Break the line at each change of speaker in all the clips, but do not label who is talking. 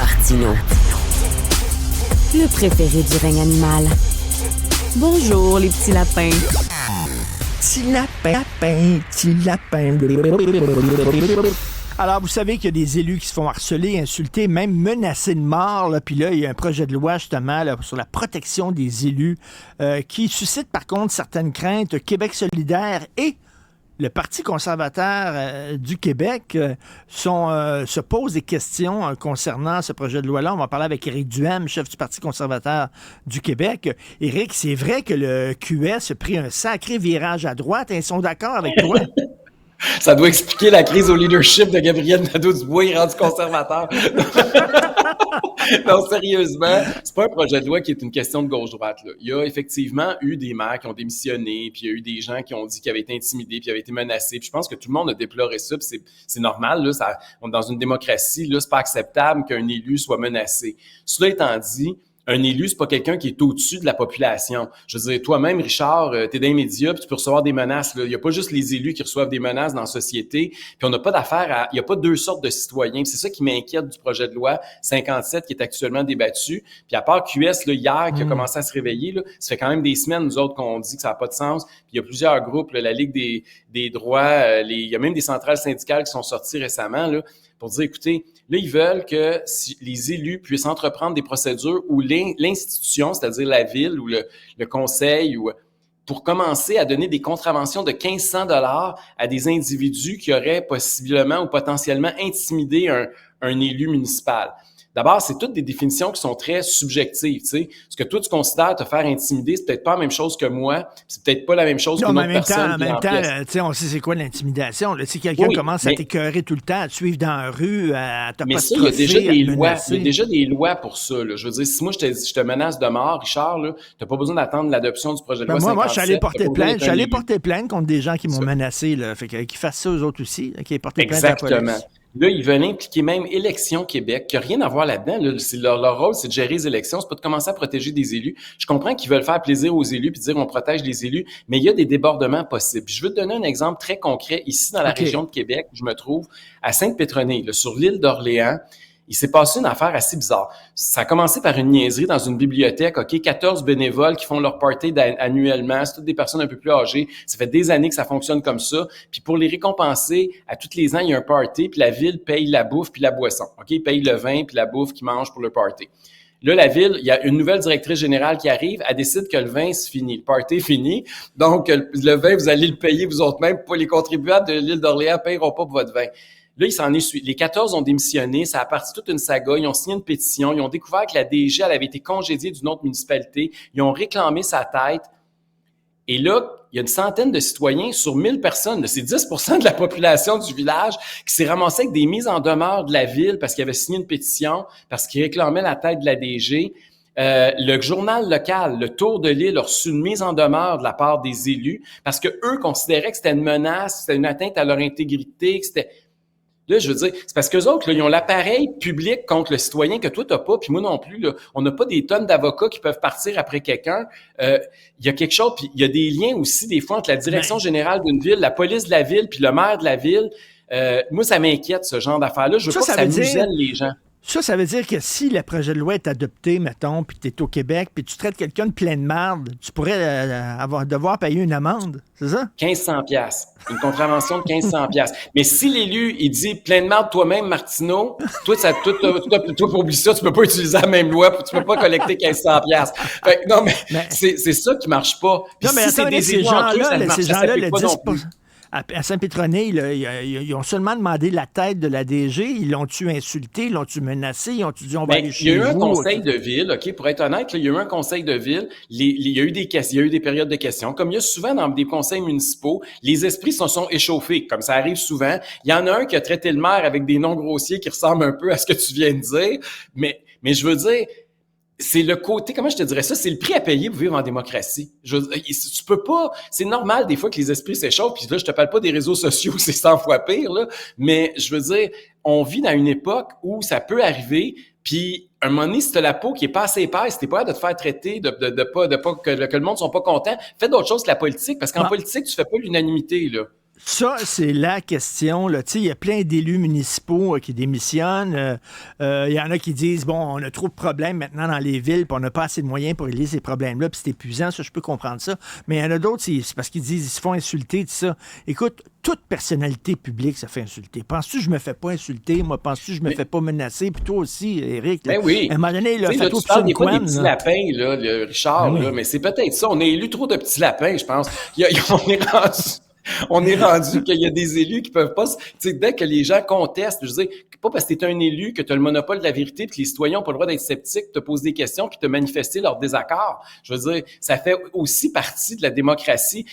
Martineau, le préféré du règne animal. Bonjour, les petits lapins.
Petit lapin, petit lapin. Alors, vous savez qu'il y a des élus qui se font harceler, insulter, même menacés de mort. Puis là, il y a un projet de loi, justement, là, sur la protection des élus qui suscite, par contre, certaines craintes. Québec solidaire et le Parti conservateur du Québec se pose des questions concernant ce projet de loi-là. On va parler avec Éric Duhaime, chef du Parti conservateur du Québec. Éric, c'est vrai que le QS a pris un sacré virage à droite et ils sont d'accord avec toi?
Ça doit expliquer la crise au leadership de Gabriel Nadeau-Dubois, il est rendu conservateur. Non, sérieusement, c'est pas un projet de loi qui est une question de gauche-droite, là. Il y a effectivement eu des maires qui ont démissionné, puis il y a eu des gens qui ont dit qu'ils avaient été intimidés, puis avaient été menacés. Puis je pense que tout le monde a déploré ça, puis c'est normal, là. On est dans une démocratie, là, c'est pas acceptable qu'un élu soit menacé. Cela étant dit, un élu, c'est pas quelqu'un qui est au-dessus de la population. Je veux dire, toi-même, Richard, t'es dans les médias, puis tu peux recevoir des menaces. Là. Il y a pas juste les élus qui reçoivent des menaces dans la société, puis on n'a pas d'affaire à... Il y a pas deux sortes de citoyens. Puis c'est ça qui m'inquiète du projet de loi 57 qui est actuellement débattu. Puis à part QS, là, hier, qui a commencé à se réveiller, là, ça fait quand même des semaines, nous autres, qu'on dit que ça n'a pas de sens. Puis il y a plusieurs groupes, là, la Ligue des droits, il y a même des centrales syndicales qui sont sorties récemment, là, pour dire, écoutez, là, ils veulent que les élus puissent entreprendre des procédures où l'institution, c'est-à-dire la ville ou le conseil, ou pour commencer à donner des contraventions de 1 500 $ à des individus qui auraient possiblement ou potentiellement intimidé un élu municipal. D'abord, c'est toutes des définitions qui sont très subjectives, tu sais. Ce que toi, tu considères te faire intimider, c'est peut-être pas la même chose que moi, c'est peut-être pas la même chose qu'une autre personne.
En même temps, tu sais, on sait c'est quoi l'intimidation. Là. Si quelqu'un commence à t'écœurer tout le temps, à te suivre dans la rue, à te
mais ça, il y a déjà des lois. Il y a déjà des lois pour ça, là. Je veux dire, si moi, je te menace de mort, Richard, là, t'as pas besoin d'attendre l'adoption du projet de loi 57.
Moi, je suis allé porter plainte. Je suis allé porter plainte contre des gens qui m'ont menacé, là. Fait qu'ils fassent ça eux autres aussi, qu'ils aient porté plainte à la police.
Exactement. Là, ils veulent impliquer même Élections Québec, qui n'a rien à voir là-dedans. Là. Leur rôle, c'est de gérer les élections, c'est pas de commencer à protéger des élus. Je comprends qu'ils veulent faire plaisir aux élus puis dire on protège les élus, mais il y a des débordements possibles. Je veux te donner un exemple très concret ici dans la région de Québec, où je me trouve, à Sainte-Pétronille, là, sur l'île d'Orléans. Il s'est passé une affaire assez bizarre. Ça a commencé par une niaiserie dans une bibliothèque, 14 bénévoles qui font leur party annuellement, c'est toutes des personnes un peu plus âgées. Ça fait des années que ça fonctionne comme ça. Puis pour les récompenser, à tous les ans, il y a un party, puis la ville paye la bouffe puis la boisson. Ils payent le vin puis la bouffe qu'ils mangent pour le party. Là, la ville, il y a une nouvelle directrice générale qui arrive, elle décide que le vin, c'est fini, le party est fini. Donc, le vin, vous allez le payer vous autres même. Pas les contribuables de l'île d'Orléans ne payeront pas pour votre vin. Là, il s'en est suivi. Les 14 ont démissionné, ça a parti toute une saga, ils ont signé une pétition, ils ont découvert que la DG, elle avait été congédiée d'une autre municipalité, ils ont réclamé sa tête. Et là, il y a une centaine de citoyens sur 1000 personnes, là, c'est 10% de la population du village qui s'est ramassé avec des mises en demeure de la ville parce qu'ils avaient signé une pétition, parce qu'ils réclamaient la tête de la DG. Le journal local, le Tour de l'île, a reçu une mise en demeure de la part des élus parce que eux considéraient que c'était une menace, c'était une atteinte à leur intégrité, que c'était... Là, je veux dire, c'est parce qu'eux autres, là, ils ont l'appareil public contre le citoyen que toi, t'as pas, puis moi non plus, là. On n'a pas des tonnes d'avocats qui peuvent partir après quelqu'un. Il y a quelque chose, puis il y a des liens aussi, des fois, entre la direction générale d'une ville, la police de la ville, puis le maire de la ville. Moi, ça m'inquiète, ce genre d'affaires-là. Je veux pas que ça muselle les gens.
Ça veut dire que si le projet de loi est adopté, mettons, puis tu es au Québec, puis tu traites quelqu'un de pleine marde, tu pourrais devoir payer une amende, c'est ça?
1 500 $. Une contravention de 1 500 $. Mais si l'élu, il dit pleine marde toi-même, Martineau, toi, pour oublier ça, tu peux pas utiliser la même loi, tu peux pas collecter 1 500 $. Fait que, non, mais c'est ça qui marche pas. Puis
non, mais
si c'est des
ces gens-là, le
10%,
à Sainte-Pétronille, ils ont seulement demandé la tête de la DG. Ils l'ont-tu insulté, ils l'ont-tu menacé, ils ont-tu dit on va aller chez vous?
Il y a eu un conseil de ville, pour être honnête, là, il y a eu un conseil de ville. Il y a eu des périodes de questions. Comme il y a souvent dans des conseils municipaux, les esprits se sont échauffés, comme ça arrive souvent. Il y en a un qui a traité le maire avec des noms grossiers qui ressemblent un peu à ce que tu viens de dire. Mais je veux dire, c'est le côté, comment je te dirais ça, c'est le prix à payer pour vivre en démocratie. Tu peux pas, c'est normal des fois que les esprits s'échauffent, puis là, je te parle pas des réseaux sociaux, c'est 100 fois pire, là, mais je veux dire, on vit dans une époque où ça peut arriver, puis un moment donné, si t'as la peau qui est pas assez épaisse, t'es pas là de te faire traiter, de pas que le monde soit pas content, fais d'autres choses que la politique, parce qu'en politique, tu fais pas l'unanimité, là.
Ça, c'est la question. Là. Tu sais, il y a plein d'élus municipaux qui démissionnent. Il y en a qui disent, bon, on a trop de problèmes maintenant dans les villes, puis on n'a pas assez de moyens pour régler ces problèmes-là, puis c'est épuisant, ça, je peux comprendre ça. Mais il y en a d'autres, c'est parce qu'ils disent, ils se font insulter, tout ça. Écoute, toute personnalité publique se fait insulter. Penses-tu que je me fais pas insulter? Moi, penses-tu que je me fais pas menacer? Puis toi aussi, Éric.
Ben oui.
À un moment donné, là,
tu parles des fois des petits lapins, là, Richard, là, mais c'est peut-être ça. On a élu trop de petits lapins, je pense. On est rendu qu'il y a des élus qui peuvent pas... Tu sais, dès que les gens contestent, je veux dire, pas parce que t'es un élu que tu as le monopole de la vérité, puis que les citoyens n'ont pas le droit d'être sceptiques, te poser des questions, puis te manifester leur désaccord. Je veux dire, ça fait aussi partie de la démocratie.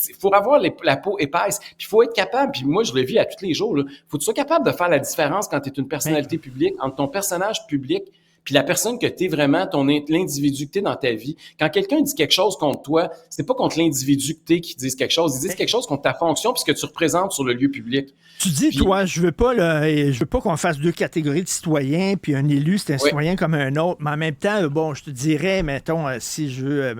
Il faut avoir la peau épaisse, puis il faut être capable, puis moi, je le vis à tous les jours, il faut que tu sois capable de faire la différence quand tu es une personnalité publique, entre ton personnage public puis la personne que t'es vraiment, l'individu que t'es dans ta vie. Quand quelqu'un dit quelque chose contre toi, c'est pas contre l'individu que t'es qui disent quelque chose. Ils disent quelque chose contre ta fonction puis ce que tu représentes sur le lieu public.
Tu dis, toi, je veux pas qu'on fasse deux catégories de citoyens, puis un élu, c'est un citoyen comme un autre. Mais en même temps, bon, je te dirais, mettons, si je veux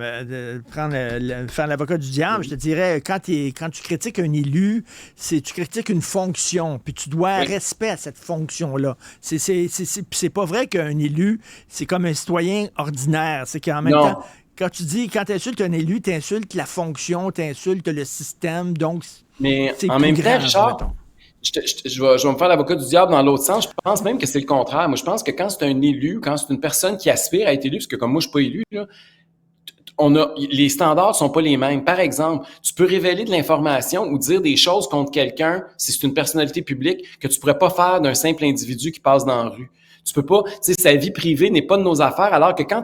faire l'avocat du diable, je te dirais, quand tu critiques un élu, tu critiques une fonction, puis tu dois respect à cette fonction-là. C'est pas vrai qu'un élu, c'est comme un citoyen ordinaire. C'est qu'en même temps, quand tu insultes un élu, tu insultes la fonction, tu insultes le système, donc
mais
c'est
en
plus
même temps,
grave,
Richard,
mettons.
Je vais me faire l'avocat du diable dans l'autre sens. Je pense même que c'est le contraire. Moi, je pense que quand c'est un élu, quand c'est une personne qui aspire à être élu, parce que comme moi, je suis pas élu, là, les standards sont pas les mêmes. Par exemple, tu peux révéler de l'information ou dire des choses contre quelqu'un, si c'est une personnalité publique, que tu pourrais pas faire d'un simple individu qui passe dans la rue. Tu peux pas, tu sais, sa vie privée n'est pas de nos affaires, alors que quand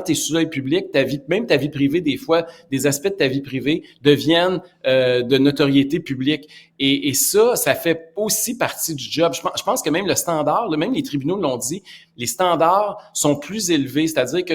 t'es sous l'œil public, même ta vie privée, des fois, des aspects de ta vie privée deviennent de notoriété publique. Et ça fait aussi partie du job. Je pense que même le standard, même les tribunaux l'ont dit, les standards sont plus élevés, c'est-à-dire que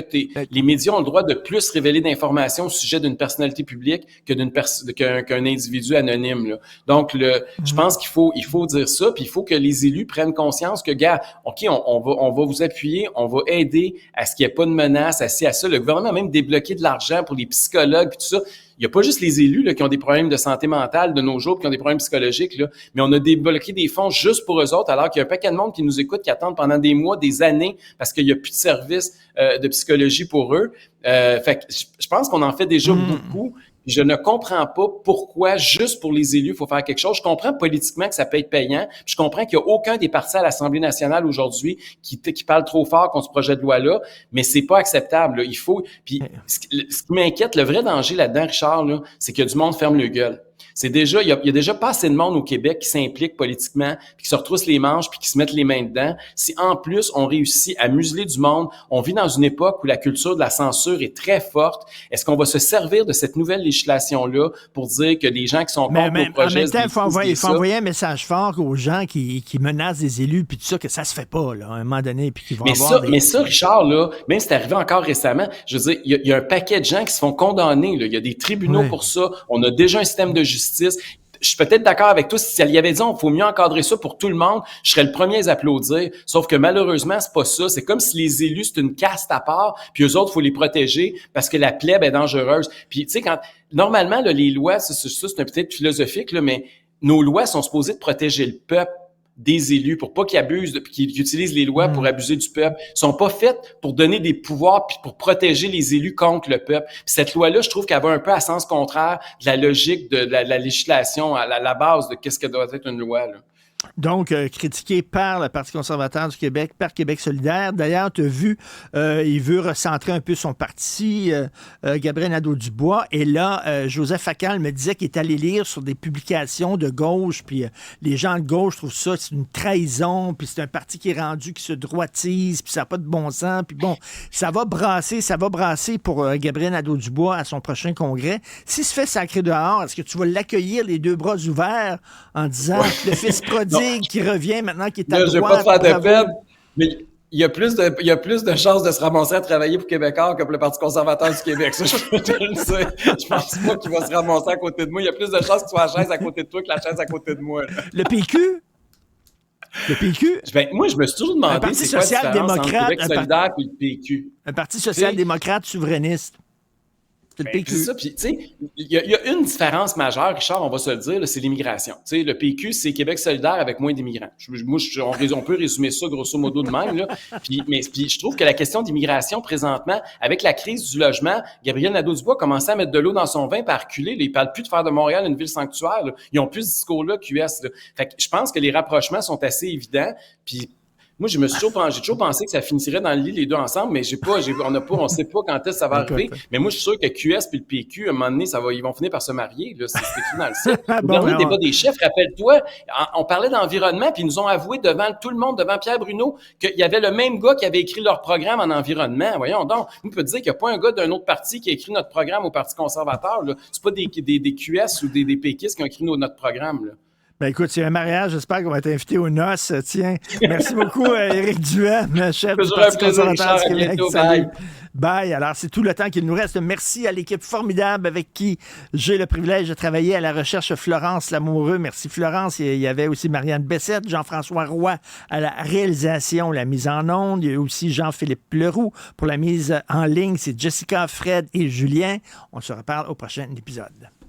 les médias ont le droit de plus révéler d'informations au sujet d'une personnalité publique qu'un individu anonyme, là. Donc, je pense qu'il faut dire ça, puis il faut que les élus prennent conscience que, gars, OK, on va vous appuyer, on va aider à ce qu'il n'y ait pas de menaces, à ça. Le gouvernement a même débloqué de l'argent pour les psychologues, puis tout ça. Il n'y a pas juste les élus là, qui ont des problèmes de santé mentale de nos jours, qui ont des problèmes psychologiques, là, mais on a débloqué des fonds juste pour eux autres, alors qu'il y a un paquet de monde qui nous écoute, qui attendent pendant des mois, des années, parce qu'il n'y a plus de services de psychologie pour eux. Fait que je pense qu'on en fait déjà beaucoup. Je ne comprends pas pourquoi, juste pour les élus, il faut faire quelque chose. Je comprends politiquement que ça peut être payant. Je comprends qu'il n'y a aucun des partis à l'Assemblée nationale aujourd'hui qui parle trop fort contre ce projet de loi-là, mais c'est pas acceptable, là. Il faut. Puis ce qui m'inquiète, le vrai danger là-dedans, Richard, là, c'est que du monde ferme le gueule. Il y a déjà pas assez de monde au Québec qui s'implique politiquement, puis qui se retrousse les manches, puis qui se mettent les mains dedans. Si en plus on réussit à museler du monde, on vit dans une époque où la culture de la censure est très forte. Est-ce qu'on va se servir de cette nouvelle législation-là pour dire que les gens qui sont contre le projet...
En même temps, il faut envoyer un message fort aux gens qui menacent des élus, puis tout ça, que ça se fait pas, là, à un moment donné, puis qu'ils vont
Mais ça, Richard, là, même si c'est arrivé encore récemment, je veux dire, il y a un paquet de gens qui se font condamner, là. Il y a des tribunaux pour ça. On a déjà un système de justice. Je suis peut-être d'accord avec toi. Si elle y avait dit, il faut mieux encadrer ça pour tout le monde, je serais le premier à les applaudir. Sauf que malheureusement, c'est pas ça. C'est comme si les élus, c'est une caste à part, puis eux autres, faut les protéger parce que la plèbe est dangereuse. Puis, tu sais, normalement, là, les lois, ça, c'est peut-être philosophique, là, mais nos lois sont supposées de protéger le peuple des élus pour pas qu'ils abusent, qu'ils utilisent les lois pour abuser du peuple. Ils sont pas faites pour donner des pouvoirs puis pour protéger les élus contre le peuple. Puis cette loi-là, je trouve qu'elle va un peu à sens contraire de la logique de la législation, à la base de qu'est-ce que doit être une loi, là.
Donc, critiqué par le Parti conservateur du Québec, par Québec solidaire. D'ailleurs, tu as vu, il veut recentrer un peu son parti, Gabriel Nadeau-Dubois. Et là, Joseph Facal me disait qu'il est allé lire sur des publications de gauche, puis les gens de gauche trouvent ça, c'est une trahison, puis c'est un parti qui est rendu, qui se droitise, puis ça n'a pas de bon sens. Puis bon, ça va brasser pour Gabriel Nadeau-Dubois à son prochain congrès. S'il se fait sacrer dehors, est-ce que tu vas l'accueillir les deux bras ouverts en disant le fils prodigue qui revient maintenant, qui est à droite.
Je ne vais pas te faire de peine, mais il y a plus de chances de se ramasser à travailler pour Québécois que pour le Parti conservateur du Québec. Ça, je peux te le dire. Je pense pas qu'il va se ramasser à côté de moi. Il y a plus de chances qu'il soit la chaise à côté de toi que la chaise à côté de moi.
Le PQ? Le PQ?
Moi, je me suis toujours demandé c'est quoi la différence entre Québec solidaire et le PQ.
Un parti social-démocrate souverainiste. C'est le
Ben,
PQ.
c'est ça, puis tu sais, il y a une différence majeure, Richard, on va se le dire, là, c'est l'immigration. Tu sais, le PQ, c'est Québec solidaire avec moins d'immigrants. On peut résumer ça grosso modo de même, là. Puis je trouve que la question d'immigration, présentement, avec la crise du logement, Gabriel Nadeau-Dubois commençait à mettre de l'eau dans son vin par reculer. Là. Ils parlent plus de faire de Montréal une ville sanctuaire. Là. Ils ont plus ce discours-là qu'US. Là. Fait que je pense que les rapprochements sont assez évidents, puis moi, j'ai toujours pensé que ça finirait dans le lit les deux ensemble, mais on sait pas quand est-ce que ça va arriver. Mais moi, je suis sûr que QS puis le PQ, à un moment donné, ils vont finir par se marier, là. C'est écrit dans le site. Au dernier débat des chefs, rappelle-toi, on parlait d'environnement, puis ils nous ont avoué devant tout le monde, devant Pierre Bruno, qu'il y avait le même gars qui avait écrit leur programme en environnement. Voyons donc. On peut dire qu'il n'y a pas un gars d'un autre parti qui a écrit notre programme au Parti conservateur, là. C'est pas des QS ou des péquistes qui ont écrit notre programme, là.
Ben écoute, c'est un mariage, j'espère qu'on va être invité aux noces. Tiens, merci beaucoup, Éric Duhem, chef du Parti conservateur du Québec. Salut. Bye. Alors, c'est tout le temps qu'il nous reste. Merci à l'équipe formidable avec qui j'ai le privilège de travailler à la recherche, Florence Lamoureux. Merci, Florence. Il y avait aussi Marianne Bessette, Jean-François Roy à la réalisation, la mise en onde. Il y a aussi Jean-Philippe Leroux pour la mise en ligne. C'est Jessica, Fred et Julien. On se reparle au prochain épisode.